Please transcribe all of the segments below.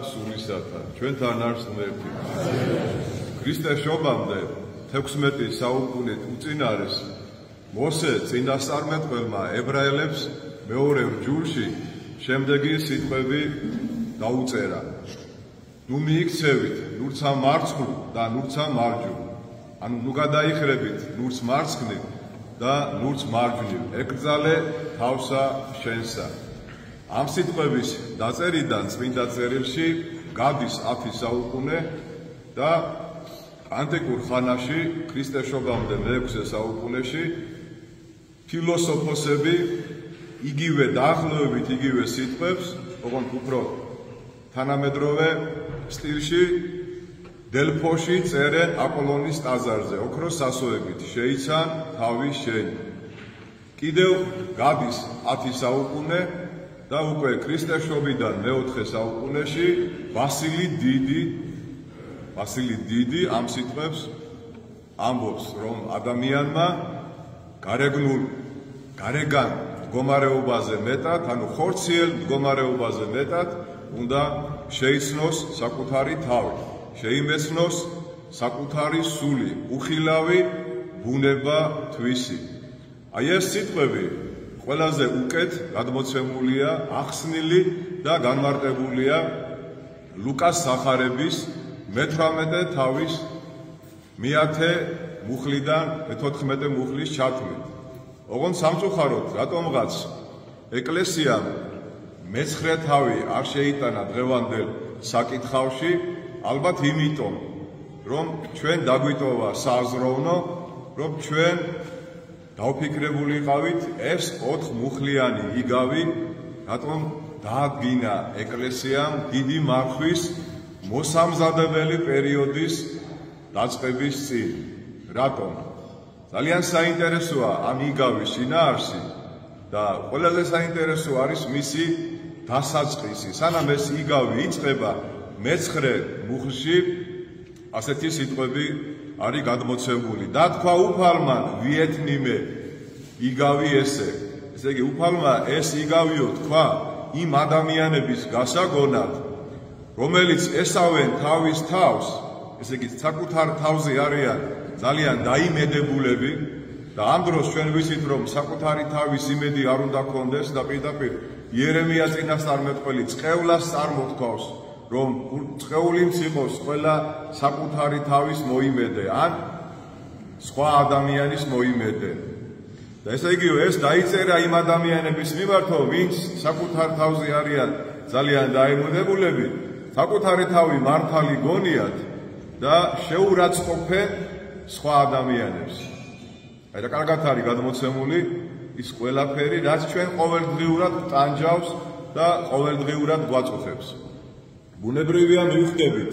სულისათან ჩვენთან არის ღმერთი. ქრისტეს შობამდე 16 საუკუნით უწინარეს მოსე წინასწარმეტყველმა ებრაელებს მეორე ჯულში შემდეგი სიტყვები დაუწერა. ნუ მიიქცევით ნურცა მარცხნ და ნურცა მარჯვნივ. ანუ ნუ გადაიხრებით ნურც მარცხნივ და ნურც მარჯვნივ. ეკრძალე თავსა შენსა. ამ სიტყვების დაწერიდან წმინდა წერილში გადის 10 საუკუნე და ანტიკურ ხანაში ქრისტეს შობამდე მე-6 საუკუნეში ფილოსოფოსები იგივე დაახლოებით იგივე სიტყვებს, ოღონდ უფრო თანამედროვე სტილში დელფოში წერენ აპოლონის ტაძარზე, ოქროს სასოებით შეიცან თავი შენი. კიდევ გადის 10 საუკუნე და უკვე ქრისტეს შობიდან მე-4 საუკუნეში ვასილი დიდი ამ სიტყვებს ამბობს, რომ ადამიანმა გარეგან მდგომარეობაზე მეტად, ანუ ხორციელ მდგომარეობაზე მეტად უნდა შეიცნოს საკუთარი თავი, შეიმეცნოს საკუთარი სული, უხილავი ბუნება თვისი. აი ეს სიტყვები ყველაზე უკეთ გადმოცემულია, ახსნილი და განმარტებულია ლუკას სახარების მე-18 თავის მე-10 მუხლიდან მე-14 მუხლის ჩათვლით. ოღონდ სამწუხაროდ, რატომღაც ეკლესიამ მე-9 თავი არ შეიტანა დღევანდელ საკითხავში, ალბათ იმიტომ, რომ ჩვენ დაგვიტოვა სააზროვნო, რომ ჩვენ დავფიქრებული იყავით ეს 4 მუხლიანი იგავი, რატომ დაადგინა ეკლესიამ დიდი მარხვის მოსამზადებელი პერიოდის დაწყების წინ. რატომ? ძალიან საინტერესოა ამ იგავის შინაარსი და ყველაზე საინტერესო არის მისი დასაწყისი. სანამ ეს იგავი იწყება, მე-9 მუხლში ასეთი სიტყვები არის გადმოცემული. დათქვა უფალმან ვიეთნიმე იგავი ესე. ესე იგი, უფალმა ეს იგავიო თქვა იმ ადამიანების გასაგონად, რომელიც ესავენ თავის თავს, ესე იგი, საკუთარ თავზე არიან ძალიან დაიმედებულები და ამ დროს ჩვენ ვიცით, რომ საკუთარი თავის იმედი არ უნდა გქონდეს და პირდაპირ იერემია წინასწარმეტყველი წყევლას წარმოთქვავს, რომ წყეულიც იყოს ყველა საკუთარი თავის მოიმედე ან სხვა ადამიანის მოიმედე. და ესე იგი, ეს დაიწერა იმ ადამიანების მიმართ, ვინც საკუთარ თავზე არიან ძალიან დაიმედებულები, საკუთარი თავი მართალი გონიათ და შეურაცხყოფენ სხვა ადამიანებს. აი და კარგად არის გადმოცემული ის ყველაფერი, რაც ჩვენ ყოველდღიურად ტანჯავს და ყოველდღიურად გვაწუხებს. ბუნებრივია მივხვდებით,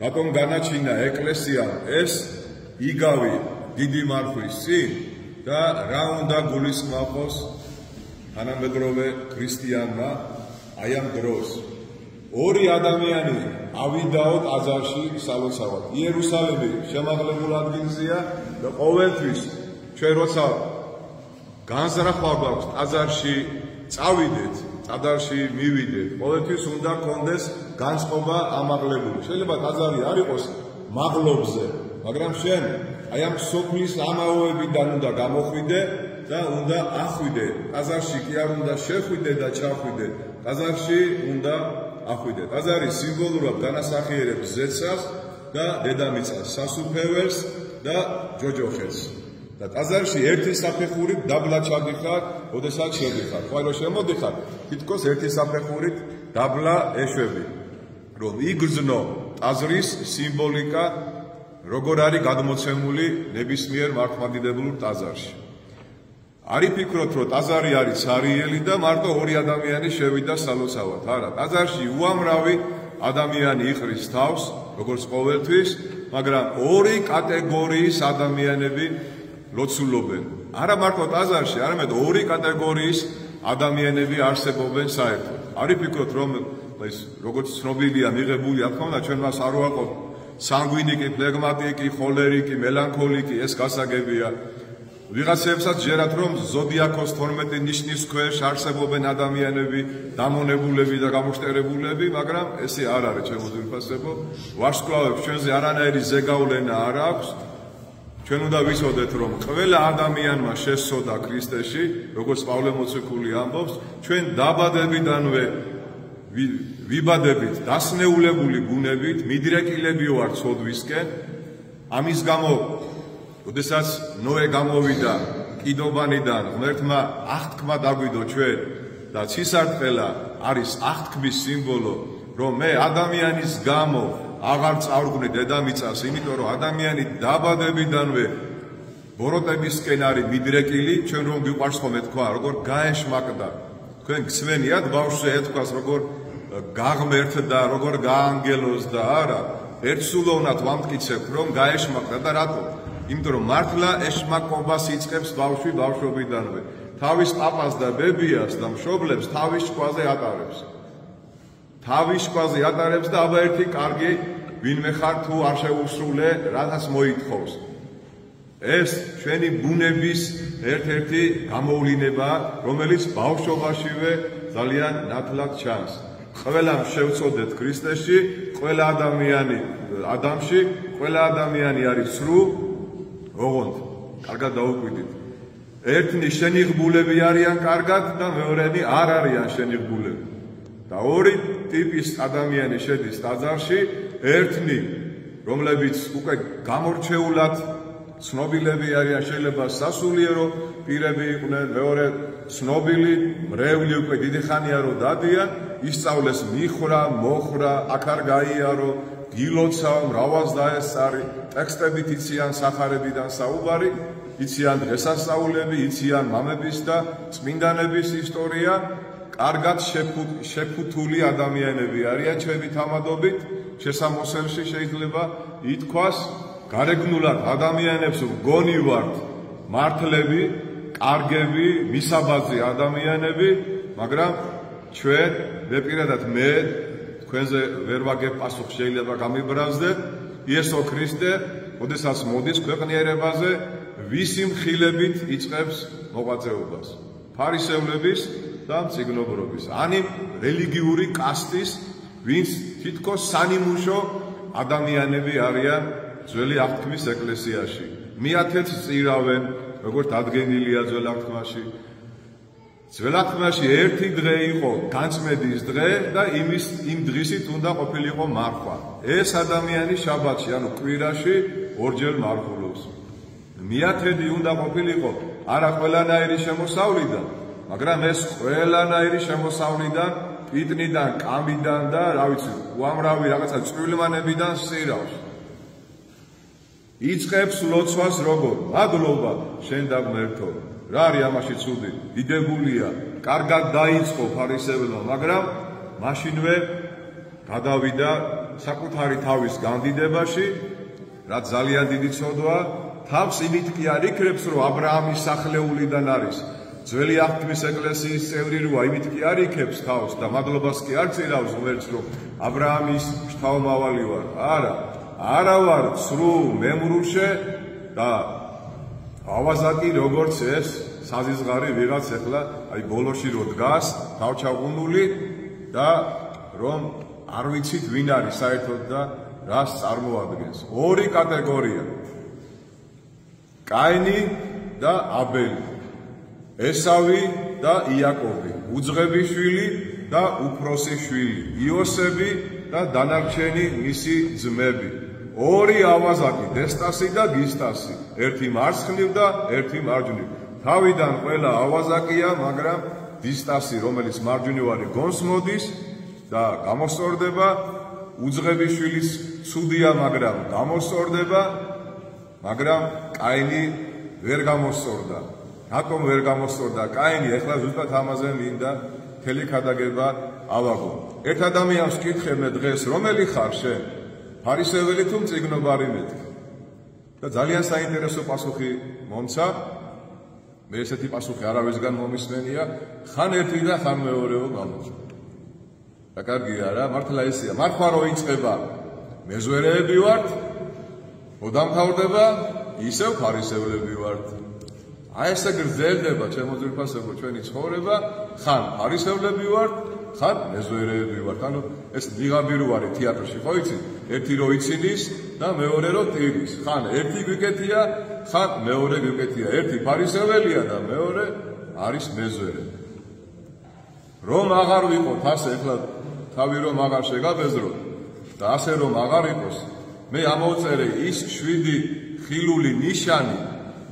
რატომ განაჩინა ეკლესიამ ეს იგავი დიდი მარხვის წინ და რა უნდა გულისხმოს თანამედროვე ქრისტიანმა აი ამ დროს. 2 ადამიანი ავიდაო ტაძარში სალოცავად. იერუსალიმი შემაღლებულ ადგილზეა და ყოველთვის ჩვენ როცა განზრახვა გვაქვს ტაძარში წავიდეთ, ტაძარში მივიდეთ, ყოველთვის უნდა გქონდეს განწყობა ამაღლებული. შეიძლება ტაძარი არ იყოს მაღლობზე, მაგრამ შენ აი ამ სოფლის ამაოებიდან უნდა გამოხვიდე და უნდა ახვიდე. ტაძარში კი არ უნდა შეხვიდე და ჩახვიდე, ტაძარში უნდა ახვიდე. ტაძარი სიმბოლურად განასახიერებს ზეცას და დედამიწას, სასუფეველს და ჯოჯოხეთს. და ტაძარში ერთი საფეხურით დაბლა ჩადიხარ, ოდესაც შედიხარ. ხო, რომ შემოდიხარ, თითქოს ერთი საფეხურით დაბლა ეშვები. რომ იგრძნო ტაძრის სიმბოლიკა, როგორ არის გადმოცემული ნებისმიერ მართლმადიდებლურ ტაძარში. არ იფიქროთ, რომ ტაძარი არის ცარიელი და მარტო 2 ადამიანი შევიდა სალოცავად. არა, ტაძარში უამრავი ადამიანი იყრის თავს, როგორც ყოველთვის, მაგრამ 2 კატეგორიის ადამიანები ლოცულობენ. არა მარტო ტაძარში, არამედ 2 კატეგორიის ადამიანები არსებობენ საერთოდ. არ იფიქროთ, რომ ეს როგორც ცნობილია მიღებული აქ ჩვენ მას არ ვაყობ სანგვინიკი, ფლეგმატიკი, ხოლერიკი, მელანქოლიკი, ეს გასაგებია. ვიღაცებსაც ჯერათ რომ ზოდიაქოს 12 ნიშნის ქვეშ არსებობენ ადამიანები, დამონებულები და გამოშტერებულები, მაგრამ ესე არ არის ჩემო ძვირფასებო. ვარსკვლავებს ჩვენზე არანაირი ზეგავლენა არ აქვს. ჩვენ უნდა ვიცოდეთ რომ ყველა ადამიანმა შესწოდა ქრისტეში, როგორც პავლე მოციქული ამბობს, ჩვენ დაბადებიდანვე ვიბადებით დასნეულებული ბუნებით, მიდრეკილები ვართ ცოდვისკენ. ამის გამო როდესაც ნოე გამოვიდა კიდობანიდან, ღმერთმა აღთქმა დაგვიდო ჩვენ და ცისარტყელა არის აღთქმის სიმბოლო, რომ მე ადამიანის გამო აღარ წავრგვნე დედამიწას, იმიტომ რომ ადამიანი დაბადებიდანვე ბოროტებისკენ არის მიდრეკილი, ჩვენ რომ გვიყვარს ხომ ეთქვა, როგორ გაეშმაკდა. თქვენ გსვენიათ ბავშვზე ეთქვას, როგორ გაღმერთდა, როგორ გაანგელოზდა, არა, ერთსულოვნად ვამტკიცებთ, რომ გაეშმაკდა და რატო? იმიტომ რომ მართლა ეშმაკობას იწყებს ბავშვი ბავშვობიდანვე. თავის პაპას და ბებიას და მშობლებს თავის შკვაზე ატარებს. თავის შკვაზე ატარებს და აბა ერთი კარგი ვინმე ხარ თუ არ შეუსრულე, რათაც მოითხოვს. ეს ჩვენი ბუნების ერთ-ერთი გამოვლინებაა, რომელიც ბავშვობაშივე ძალიან ნათლად ჩანს. ყველამ შევწოდეთ ქრისტეში, ყველა ადამიანი ადამში, ყველა ადამიანი არის ცრუ, ოღონდ კარგად დაუკვირდით. ერთნი შენიღბულები არიან კარგად და მეორენი არ არიან შენიღბულები. და ორი ტიპის ადამიანი შედის ტაძარში, ერთნი, რომლებიც უკვე გამორჩეულად ცნობილები არიან, შეიძლება სასულიერო პირები იყვნენ, მეორე ცნობილი, მრევლი უკვე დიდი ხანია რომ დადიან, ისწავლეს მიხრა, მოხრა, აქ არ გაიარო, გილოცა, მრავალს დაესწარი, ტექსტებით იციან სახარებიდან საუბარი, იციან დღესასწაულები, იციან მამების და წმინდანების ისტორია, კარგად შეფუთული ადამიანები არიან ჩვენი თამადობით, შესამოსელში შეიძლება ითქვას, გარეგნულად ადამიანებს ვგონი ვართ მართლები, კარგები, მისაბაძი ადამიანები, მაგრამ ჩვენ ვეპირადად მე თქვენზე ვერ ვაგებ პასუხს, შეიძლება გამიბრაზდეთ, იესო ქრისტე, როდესაც მოდის ქვეყნიერებაზე, ვისი მხილებით იწყებს მოღვაწეობას? ფარისევლების და მწიგნობრობის, ani რელიგიური კასტის, ვინც თითქოს სანიმუშო ადამიანები არიან ძველი აღთქმის ეკლესიაში. მიათეთს წირავენ, როგორც ადგენილია ძველ აღთქმაში. ძველ აღთქმაში ერთი დღე იყო განწმენდის დღე და იმ დღისით უნდა ყოფილიყო მარხვა. ეს ადამიანი შაბათში, ანუ კვირაში ორჯერ მარხულობს. მიათედი უნდა ყოფილიყო არა ყველანაირი შემოსავლიდან, მაგრამ ეს ყველანაირი შემოსავლიდან, პიტნიდან, კამიდან და რა ვიცი, უამრავი რაღაცა წვრილმანებიდან სწირავს. იწყებს ლოცვას როგორ? მადლობა შენ და ღმერთო. რა არის ამაში ცუდი? დიდებულია, კარგად დაიწყო ფარისევლმა, მაგრამ მაშინვე გადავიდა საკუთარი თავის განდიდებაში, რაც ძალიან დიდი ცოდვაა. თავს იმით კი არ იქრებს, რომ აბრაამის სახლეულიდან არის. ძველი აღთქმის ეკლესიის წევრი როა, იმით კი არ იქებს თავს და მადლობას კი არ წირავს ღმერთს, რომ აბრაამის შთამომავალი ვარ. არა ვარ ცრუ მემრუშე და ავაზაკი როგორც ეს საზიზღარი ვიღაც ახლა აი ბოლოში რო დგას, თავჩაღუნული და რომ არ ვიცით ვინ არის საერთოდ და რას წარმოადგენს. ორი კატეგორია. კაინი და აბელი. ესავი და იაკობი. უძღები შვილი და უფროსი შვილი. იოსები და დანარჩენი მისი ძმები. ორი ავაზაკი, დესტასი და გისტასი. ერთი მარცხნივ და ერთი მარჯვნივ. თავიდან ყველა ავაზაკია, მაგრამ დისტასი, რომელიც მარჯვნივარი გონს მოდის და გამოსწორდება, უძღები შვილის ცუდია, მაგრამ გამოსწორდება, მაგრამ კაინი ვერ გამოსწორდა. რატომ ვერ გამოსწორდა კაინი? ეხლა ზუსტად ამაზე მინდა მთელი ქადაგება ავაგო. ერთ ადამიანს ვკითხებნე დღეს, რომელი ხარ შენ? ფარისეველი თუ მწიგნობარი მეთქი? და ძალიან საინტერესო პასუხი მომცა. მე ესეთი პასუხი არავისგან მომისმენია, ხან ერთი და ხან მეორეო გამოჩნდა. და კარგია რა, მართლა ესეა. მარხვა რო იწყება, მეზვერეები ვართ, ოდამთავრდება, ისევ ფარისევლები ვართ. აი ესე გრძელდება ჩემო ძვირფასებო ჩვენი ცხოვრება, ხან ფარისევლები ვართ, ხან მეზღვერეები ვართ. ანუ ეს ვიღაბი რო არის თეატრში, ხო იცით? ერთი რო იცინის და მეორე რო ტირის. ხან ერთი გვიკეთია, ხან მეორე გვიკეთია. ერთი ფარისეველია და მეორე არის მეზღვერე. რომ აღარ ვიყოთ ასე, ეხლა თავი რომ აღარ შეგაბეზროთ და ასე რომ აღარ იყოს, მე ამოვწერე ის 7 ხილული ნიშანი,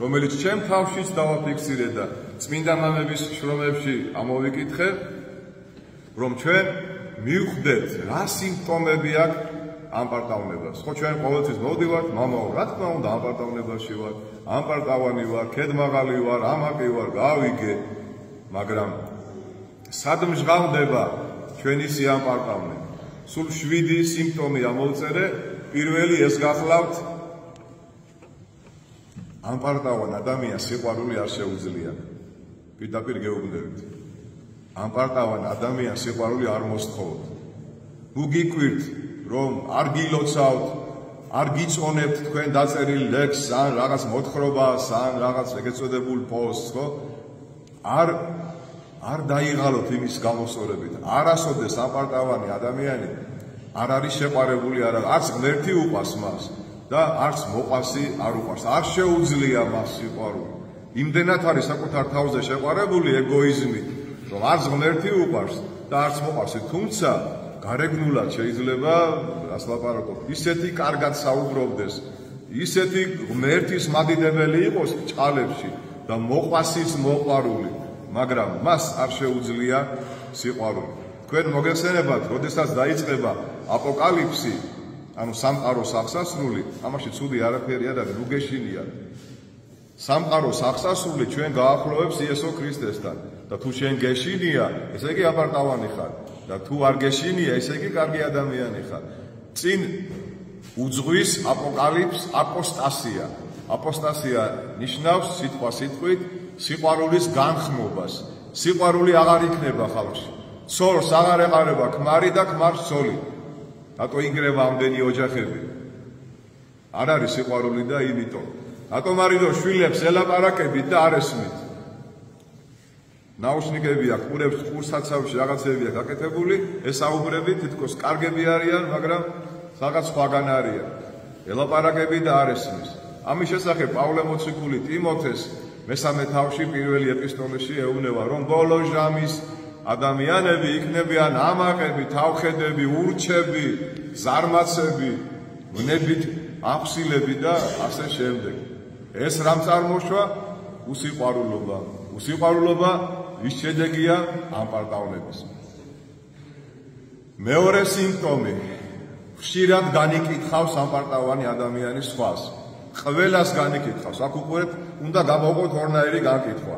რომელიც ჩემ თავშიც დავაფიქსირე და წმინდა მამების შრომებში ამოვიკითხე, რომ ჩვენ მივხვდეთ რა სიმპტომები აქვს ამ პარტავნებას. ხო ჩვენ ყოველთვის მოვდივართ, მამაო, რა თქმა უნდა ამ პარტავნებაში ვარ, ამ პარტავანი ვარ, ქედმაღალი ვარ, ამაკი ვარ, გავიგე, მაგრამ სად მსგავდება ჩვენი სიამპარტავნე? სულ 7 სიმპტომი ამოვწერე. პირველი ეს გახლავთ, ამ პარტავან ადამიანს სიყვარული არ შეუძლია. პირდაპირ გეუბნებით. ამ პარტავან ადამიანს სიყვარული არ მოსთხოვთ. ნუ გიკვირთ, რომ არ გილოცავთ, არ გიწონებთ თქვენ დაწერილ ლექსს, ან რაღაც მოთხრობას, ან რაღაც ეგეთ წოდებულ პოსტს, ხო? არ დაიღალოთ იმის გამოსწორებით. არასოდეს ამ პარტავანი ადამიანი არ არის შეყვარებული, არც ღმერთი უყვარს მას და არც მოყვასი არ უყვარს. არ შეუძლია მას სიყვარული. იმდენად არის საკუთარ თავზე შეყვარებული ეგოიზმით, რომ არც ღმერთი უყვარს და არც მოყვარს. თუმცა გარეგნულად შეიძლება რას ლაპარაკობ, ისეთი კარგად საუბრობდეს, ისეთი ღმერთის მადიდებელი იყოს ჭყალებში და მოყვასის მოყვარული, მაგრამ მას არ შეუძლია სიყვარული. თქვენ მოგეხსენებათ, როდესაც დაიწყება აპოკალიფსი, ანუ სამყაროს აღსასრული, ამაში ცუდი არაფერი არ არის, უგეშინია. სამყაროს აღსასრული ჩვენ გაახლოვებს იესო ქრისტესთან და თუ შენ გეშინია, ესე იგი აპარტავანი ხარ და თუ არ გეშინია, ესე იგი კარგი ადამიანი ხარ. წინ უძღვის აპოკალიფს აპოსტასია. აპოსტასია ნიშნავს სიტყვა სიტყვით სიყვარულის განხმობას. სიყვარული აღარ იქნება ხალხში. ცოლს აღარ ეყარება ქმარი და ქმარს ცოლი. რატო ინგრევა ამდენი ოჯახები? არ არის სიყვარული და იმიტომ. რატომ არის რომ შვილებს ელაპარაკებით და არ ესმით? ნაუშნიკები აქვს, ყურებს ყურსაცავში რაღაცები აქვს გაკეთებული, ესაუბრები, თითქოს კარგები არიან, მაგრამ რაღაც სხვაგან არიან. ელაპარაკები და არ ესმის. ამის შესახებ პავლე მოციქული ტიმოთეს მესამე თავში პირველი ეპისტოლეში ეუბნება, რომ ბოლო ჟამის ადამიანები იქნებიან ამაყები, თავხედები, ურჩები, ზარმაცები, ვნებით აღსილები და ასე შემდეგ. ეს რამ წარმოშვა? უსიყვარულობა. უსიყვარულობა ის შედეგია ამ პარტავნების. მეორე სიმპტომი, ხშირად განიკითხავს ამ პარტავანი ადამიანის სხვას. ყველას განიკითხავს. აქ უყურეთ, უნდა გამოვყოთ ორნაირი განკითხვა.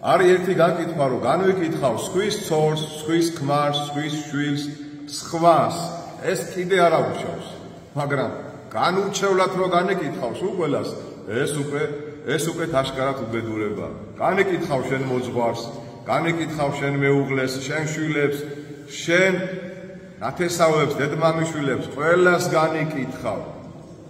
არის ერთი განკითხვა, რომ განვიკითხავს სხვის ცოლს, სხვის ქმარს, სხვის შვილს, სხვას. ეს კიდე არ აღუშავს. მაგრამ განურჩევლად რომ განიკითხავს ყველას, ეს უკვე აშკარად უბედურება. განიკითხავ შენ მოძღვარს, განიკითხავ შენ მეუღლეს, შენ შვილებს, შენ ნათესავებს, დედმამიშვილებს, ყველას განიკითხავ.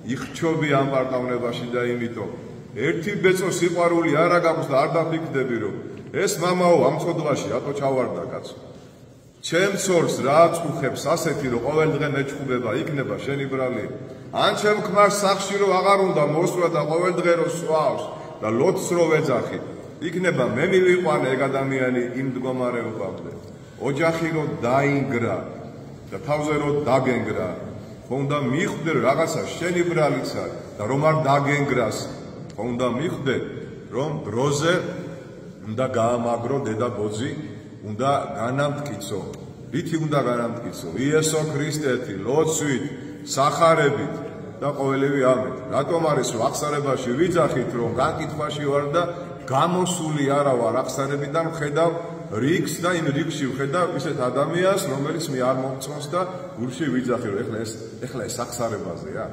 იხჩობი ამ პარტავნებაში და იმიტომ ერთი ბეწო სიყვარული არა გაქვს და არ დაფიქრდები რომ ეს მამაო ამ წოდვაში რატო ჩავარდა კაცო. ჩემ ცოლს რა წუხებს ასეთი რომ ყოველდღე მეჩხუბება, იქნება შენი ბრალი. ან ჩემ ქმარს სახში რომ აღარ უნდა მოსვლა და ყოველდღე რომ სვავს და ლოცს რო ვეძახი, იქნება მე მივიყვანე ეგ ადამიანი იმ მდგომარეობამდე. ოჯახი რო დაინგრა და თავზე რო დაგენგრა, უნდა მიხვდე რაღაცა შენი ბრალიცა და რომ არ დაგენგრას, უნდა მიხვდე რომ დროზე უნდა გაამაგრო დედა ბოძი, უნდა განამტკიცო. რითი უნდა განამტკიცო? იესო ქრისტეთი, ლოცვით, სახარებით და ყოველივე ამით. რატომ არის რომ აღსარებაში ვიძახით რომ განკითხვაში ვარ და გამოსული არა ვარ აღსარებიდან, ხედავ რიგს და იმ რიგში ვხედავ ისეთ ადამიანს, რომელიც მე არ მომწონს და გულში ვიძახი რომ ეხლა ეს აღსარებაზეა.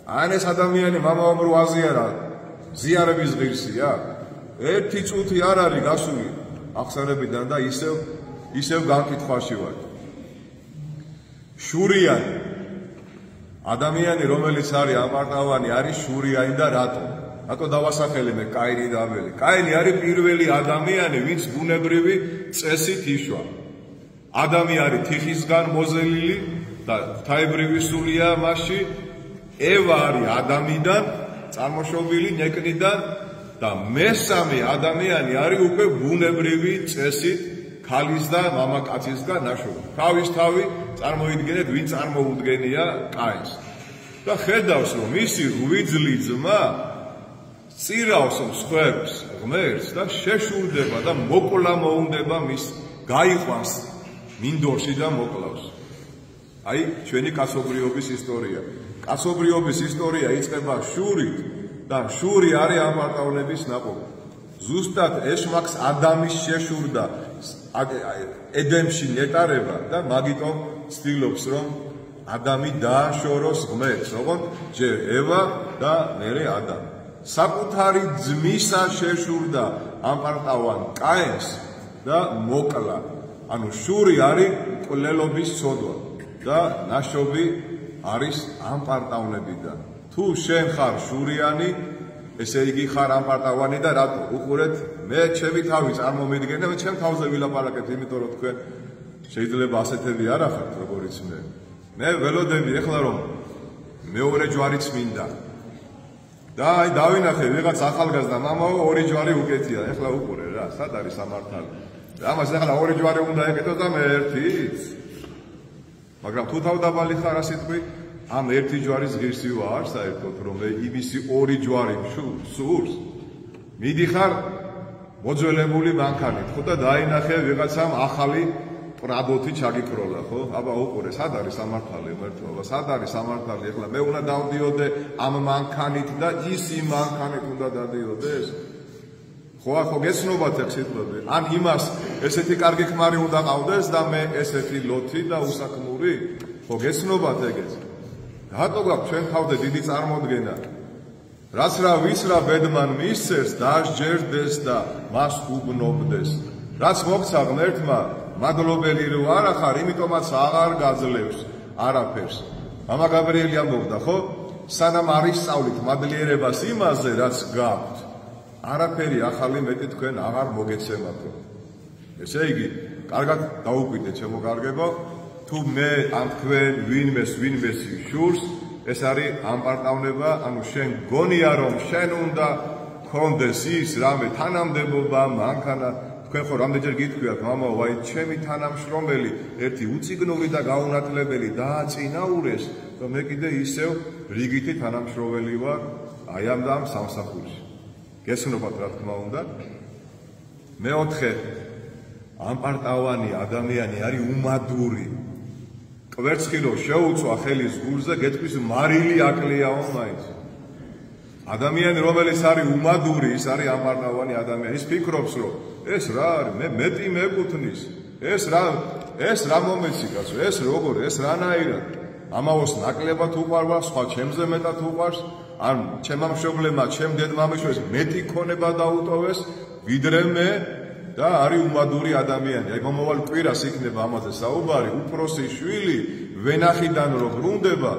ან ეს ადამიანი მამაომ რო აზიარა, ზიარების ღირსია. ერთი წუთი არ არის გასული აღსარებიდან და ისევ განკითხვაში ვარ. შურიანი ადამიანი, რომელიც არის ამარტავანი, არის შურიანი და რატო? რატო დავასახელე მე კაინი და აბელი? კაინი არის პირველი ადამიანი, ვინც ბუნებრივი წესით იშვა. ადამი არის თიხისგან მოზელილი და ღვთაებრივი სულია მასში. ევა არის ადამიდან წარმოშობილი ნეკნიდან და მესამე ადამიანი არის უკვე ბუნებრივი წესით ქალის და მამაკაცისგან ნაშრომი. თავისთავი წარმოიდგინეთ, ვინ წარმოუდგენია კაინს. და ხედავს, რომ მისი ღვიძლი ძმა წირავს მსხვერპლს, ღმერთს და შეშურდება და მოკლა მოუნდება მის გაიყვანს მინდორში და მოკლავს. აი ჩვენი კაცობრიობის ისტორია. კაცობრიობის ისტორია იწყება შურით და შური არის ამ პარტავნების ნაყოფი. ზუსტად ეშმაკს ადამის შეშურდა ედემში ნეტარება და მაგიტომ ცდილობს, რომ ადამი დააშოროს ღმერთს, ოღონდ ჯერ ევა და მერე ადამი. საკუთარი ძმისა შეშურდა ამ პარტავან კაინს და მოკლა. ანუ შური არის მკვლელობის ცოდვა და ნაშობი არის ამ პარტავნებიდან. თუ შენ ხარ შურიანი, ესე იგი ხარ ამ პარტავანი და რატო? უყურეთ, მე ჩემი თავი წარმომიდგენია, მე ჩემ თავზე ვილაპარაკებ, იმიტომ რომ თქვენ შეიძლება ასეთები არ ახართ, როგორიც მე. მე ველოდები ეხლა რომ მეორე ჯვარიც მინდა. და აი დავინახე ვიღაც ახალგაზრდა მამაო ორი ჯვარი უკეთია. ეხლა უყურე რა, სად არის სამართალი? ამას ეხლა ორი ჯვარი უნდა ეკეთოს და მე ერთიც. მაგრამ თუ თავდაბალი ხარ ასეთქვი, ამ ერთი ჯვარის ღირსი ვარ საერთოდ, რომ მე იმისი ორი ჯვარი სურს. მიდიხარ მოძველებული მანქანით, ხო და დაინახე ვიღაცამ ახალი პრადოთი ჩაგიკროლა, ხო? აბა უყურე, სად არის სამართალი, მერტობა? სად არის სამართალი? ეხლა მე უნდა დავდიოდე ამ მანქანით და ის იმ მანქანით უნდა დადიოდეს? ხო გეცნობათ ეს სიტყვები? ან იმას ესეთი კარგი ქმარი უნდა ყავდეს და მე ესეთი ლოთი და უსაქმური? ხო გეცნობათ ეგეც? რატო გაქვს ჩვენ თავზე დიდი წარმოდგენა? რაც რა ვის რა ბედმან მისცეს, დასჯერდეს და მას უბნობდეს. რაც მოგცა ღმერთმა, მადლობელი რო არ ახარ, იმიტომაც აღარ გაძლევს არაფერს. მამა გაბრიელი ამბობდა, ხო? სანამ არ ისწავლით მადლიერებას იმაზე, რაც გაქვთ, არაფერი ახალი მეტი თქვენ აღარ მოგეცემათო. ესე იგი, კარგად დაუკვირდე ჩემო კარგებო, თუ მე ამ თქვენ ვინმეს შურს, ეს არის ამ პარტავნება, ანუ შენ გონია რომ შენ უნდა გქონდეს ის რამე თანამდებობა, მანქანა, თქვენ ხო რამდენჯერ გითქვიათ, მამაო, აი ჩემი თანამშრომელი, ერთი უციგნური და გაუნათლებელი დააწინაურეს, რომ მე კიდე ისევ რიგითი თანამშრომელი ვარ, აი ამ სამსახურში. გესნობათ რა თქმა უნდა. მეოთხე, ამ პარტავანი ადამიანი არის უმადური. კვერცხილო შეუწვა ხელის გულზე, გეტყვის მარილი აკლეაო მაინც. ადამიანი რომელიც არის უმადური, ის არის ამ პარტავანი ადამიანი. ის ფიქრობს, რომ ეს რა არის, მე მეტი მეკუთვნის. ეს რა მომეცი კაცო, ეს როგორ, ეს რანაირად. ამაოს ნაკლებად უყვარვა, სხვა ჩემზე მეტად უყვარს, ან ჩემმა მშობლებმა, ჩემ დედმამიშვილს მეტი ქონება დაუტოვეს, ვიდრე მე და არის უმადური ადამიანი. აი მომავალ კვირას იქნება ამაზე საუბარი, უფროსი შვილი ვენახიდან რო ბრუნდება,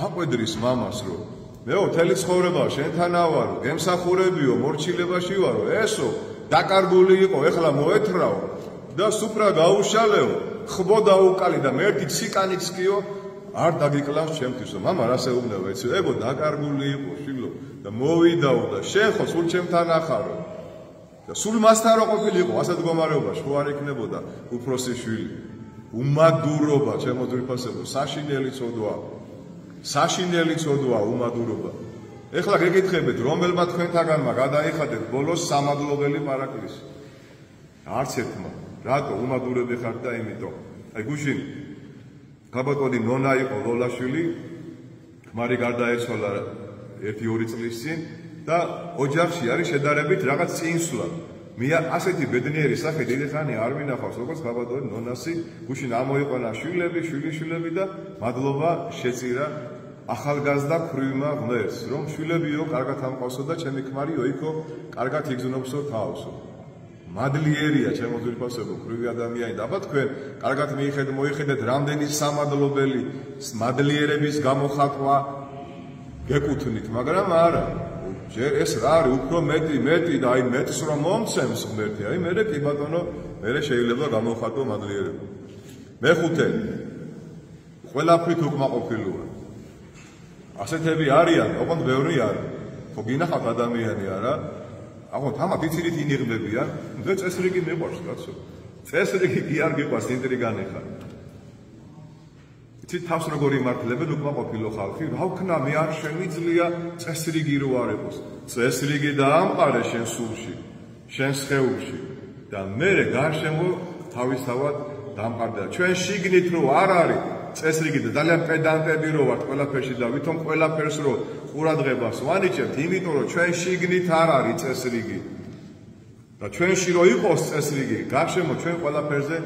აყვედრის მამას რომ მეო თელი ცხოვრება შენთან ავარო, გემსახურებიო, მორჩილებაში ვარო, ესო დაკარგული იყო, ეხლა მოეთრაო და სუფრა გაუშალეო, ხბო დაუკალი და მერტი ციკანიც კიო არ დაგიკლავს ჩემთვისო. მამა რა შეუბნება ეცი, ეგო დაკარგული იყო შვილო და მოვიდაო და შენ ხო სულ ჩემთან ახარო. და სულ მასთან რო ყოფილიყო, ასეთ მდგომარეობაში ხო არ იქნებოდა უფროსი შვილი. უმადურობა, ჩემო ძვირფასებო, საშინელი ცოდვა უმადურობა. ეხლა გეკითხებით, რომელმა თქვენთაგანმა გადაიხადეთ ბოლოს სამადლობელი პარაკლისი? არც ერთმა. რატო უმადურები ხართ და იმიტომ? აი გუშინ გაბატონი ნონა იყო ლოლაშვილი, ქმარი გარდაეცვალა 1-2 წლის წინ და ოჯახში არის შედარებით რაღაც წინსვლა. მე ასეთი ბედნიერი სახე დიდი ხანი არ მინახავს, როგორც გაბატონი ნონასი, გუშინ ამოიყვანა შვილები და მადლობა შეწირა ახალგაზრდა ქრივმა ღმერთს, რომ შვილებიო კარგად ამყავსო და ჩემი ქმარი ოიქო კარგად იგზნობსო თავსო. მადლიერია ჩემო ძვირფასებო ქრივი ადამიანი და აბა თქვენ კარგად მოიხედეთ რამდენი სამადლობელი მადლიერების გამოხატვა გეკუთვნით, მაგრამ არა. ჯერ ეს რა არის უფრო მეტი და აი მეტს რომ მომცემს ღმერთი, აი მე კი ბატონო, მე შეიძლება გამოვხატო მადლიერება. მეხუთე, ყველაფრით უკმაყოფილოა. ასეთები არიან, ოღონდ ბევრი არის. ხო გინახავთ ადამიანი არა? აღოთ ამათ იცით ინიღბებიან, და წესრიგი მიყვარს კაცო. წესრიგი კი არ გიყვარს, ინტრიგანი ხარ. იცით თავს როგორ იმართლებენ უკმაყოფილო ხალხი, რა ვქნა მე არ შემიძლია წესრიგი რო არ იყოს. წესრიგი დაამყარე შენ სულში, შენ სხეულში და მე გარშემო თავისთავად დამყარდა. ჩვენ შიგნით რო არ არის წესრიგი და ძალიან პედანტები რო ვართ ყველაფერში და ვითომ ყველაფერს რო ყურადღებას ვანიჭებთ, იმიტომ რომ ჩვენ შიგნით არ არის წესრიგი. და ჩვენში რო იყოს წესრიგი, გარშემო ჩვენ ყველაფერზე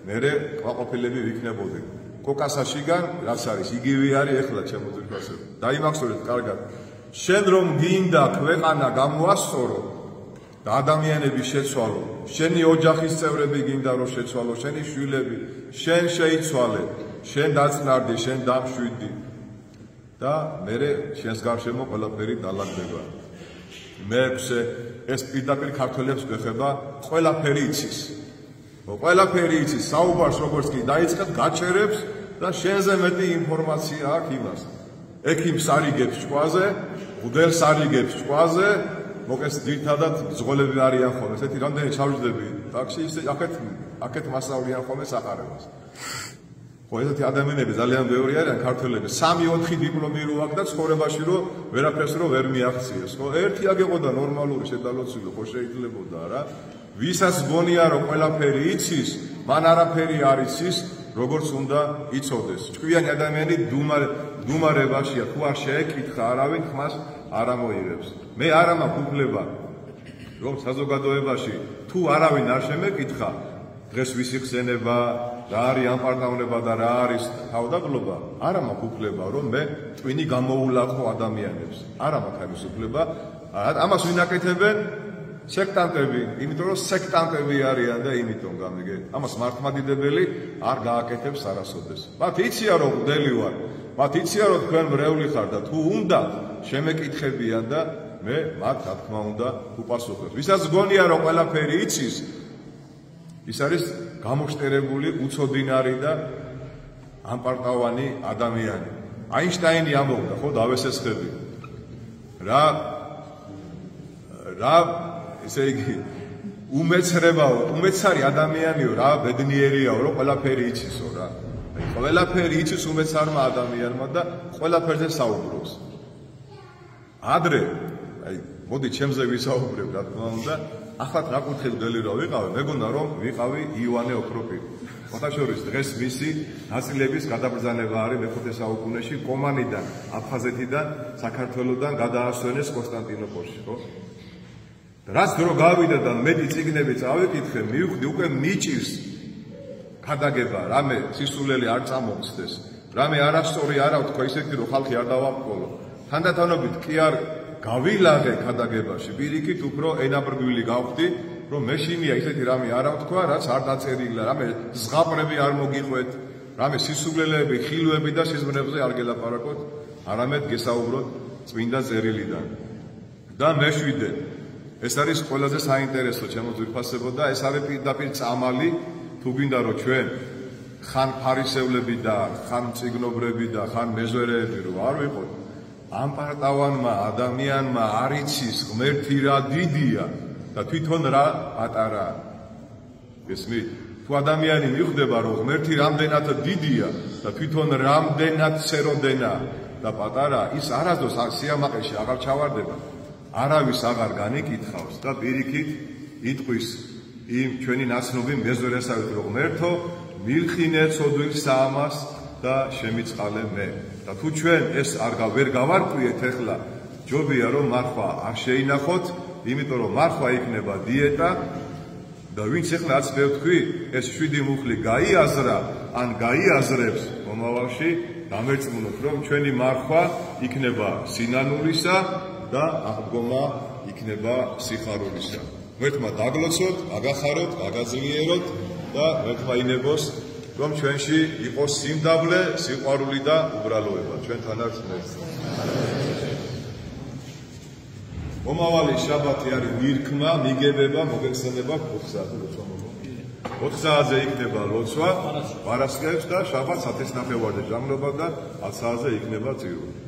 მერე კმაყოფილები ვიქნებოდი. კოკასაშიგან რაც არის, იგივე არის ეხლა ჩემო ძირფასები. დაიმახსოვრეთ კარგად. შენ რომ გინდა ქვეყანა გამოასწორო და ადამიანები შეცვალო, შენი ოჯახის წევრები გინდა რომ შეცვალო, შენი შვილები, შენ შეიცვალე, შენ დაწნარდი, შენ დამშვიდი და მერე შენს გარშემო ყველაფერი დალაგდება. მეექვსე, ეს პირდაპირ ქართველებს გვეხება, ყველაფერი იცის. ყველაფერი იცის, საუბარს როგორც კი დაიწყებ, გაჩერებს და შენზე მეტი ინფორმაცია აქვს იმას. ექიმს არიგებს ჭკუაზე, მღვდელს არიგებს ჭკუაზე, მოკეს ძირთადად ძღოლები არიან ხოლმე. ესეთი რამდენი ჩავჯდები ტაქსი, ისე აქეთ მასწავლიან ხოლმე საყარებას. ხო, ესეთი ადამიანები ძალიან ბევრი არიან ქართველები. 3-4 დიპლომი რო აქვს და ცხოვრებაში რო ვერაფერს რო ვერ მიაღწიეს. ხო, ერთი აგეყოდა ნორმალური შედალოცილი, ხო შეიძლებოდა რა. ვისაც გონია რომ ყველაფერი იცის, მან არაფერი არ იცის, როგორც უნდა იცოდეს. ჭკვიანი ადამიანი დუმარებაშია, თუ არ შეეკითხა არავინ ხმას არ ამოიღებს. მე არ მაქვს უფლება რომ საზოგადოებაში თუ არავინ არ შემეკითხა დღეს ვისი ხსენება, რა არის ამპარტავნება და რა არის თავდაბლობა, არ მაქვს უფლება რომ მე ტვინი გამოულაყო ადამიანებს. არ მაქვს ამის უფლება. ამას ვინაკეთებენ სექტანტები, იმიტომ რომ სექტანტები არიან და იმიტომ გამიგეთ. ამას მართლმადიდებელი არ გააკეთებს არასოდეს. მათ იციან რომ მღვდელი ვარ, მათ იციან რომ თქვენ მრევლი ხარ და თუ უნდა შემეკითხებიან და მე მათ რა თქმა უნდა უპასუხებ. ვისაც გონია რომ ყველაფერი იცის, ის არის გამოშტერებული, უცოდინარი და ამპარტავანი ადამიანი. აინშტაინი ამბობდა, ხო, დავესესხები. რა ესე იგი უმეცარი ადამიანიო რა, ბედნიერიაო, რომ ყველაფერი იცისო რა. ყველაფერი იცის უმეცარმა ადამიანმა და ყველაფერზე საუბრობს. ადრე, მოდი ჩემზე ვისაუბრებ, რა თქმა უნდა, ახლა რა კუთხით გელი რა ვიყავი, მეგონა რომ ვიყავი იოანე ოქროპირი. ხოთაშორის დღეს მისი ნაწილების გადაბრძანება არის მე-5 საუკუნეში კომანიდან, აფხაზეთიდან, საქართველოსდან გადაასვენეს კონსტანტინოპოლში, ხო? რაც დრო გავიდა და მეტი წიგნები წავიკითხე, მივხვდი უკვე მიჭირს ქადაგება, რამე სისულელი არ წამოხსდეს, რამე არასწორი არა ვთქვა ისეთი რომ ხალხი არ დავამყოლო. თანდათანობით კი არ გავილაღე ქადაგებაში, პირიქით უფრო ენაბრგვილი გავხდი, რომ მე შიმია ისეთი რამე არა ვთქვა, რაც არ დაწერილა, რამე ზღაპრები არ მოგიყვეთ, რამე სისულელები, ხილვები და სიზმრებზე არ გელაპარაკოთ, არამედ გესაუბროთ წმინდა წერილიდან. და მე-7 ეს არის ყველაზე საინტერესო ჩემო ძვირფასებო და ეს არის პირდაპირ წამალი თუ გინდა რომ ჩვენ ხან ფარისევლები და ხან წიგნობრები და ხან მეზვერეები რო არ ვიყოთ, ამპარტავანმა ადამიანმა არ იცის ღმერთი რა დიდია და თვითონ რა პატარაა. გესმით? თუ ადამიანი მიხვდება რომ ღმერთი რამდენად დიდია და თვითონ რამდენად ცეროდენა და პატარა, ის არასდროს სიამაყეში აღარ ჩავარდება. არავის აღარ განიკითხავს და პირიქით იტყვის იმ ჩვენი ნაცნობი მეზვერესავით რომ ღმერთო მილხინე ცოდვილ საამას და შემიწყალე მე. და თუ ჩვენ ეს ვერ გავარკვიეთ ეხლა, ჯობია რომ მარხვა არ შეინახოთ, იმიტომ რომ მარხვა იქნება დიეტა და ვინც ეხლა რაც მე ვთქვი, ეს 7 მუხლი გაიაზრა, ან გაიაზრებს მომავალში, დამერწმუნოთ რომ ჩვენი მარხვა იქნება სინანულისა და აღდგომა იქნება სიხარულისა. ღმერთმა დაგლოცოთ, აგახაროთ, აგაძლიეროთ და ღმერთმა ინებოს, რომ ჩვენში იყოს სიმდაბლე, სიყვარული და უბრალოება. ჩვენთანაც ღმერთს. მომავალი შაბათი არის მირქმა, მიგებება, მოგეხსენება 4 საათზე ლოცვა. 4 საათზე იქნება ლოცვა, პარასკევს და შაბათს 10:30 ჟამნობა და 10 საათზე იქნება წირვა.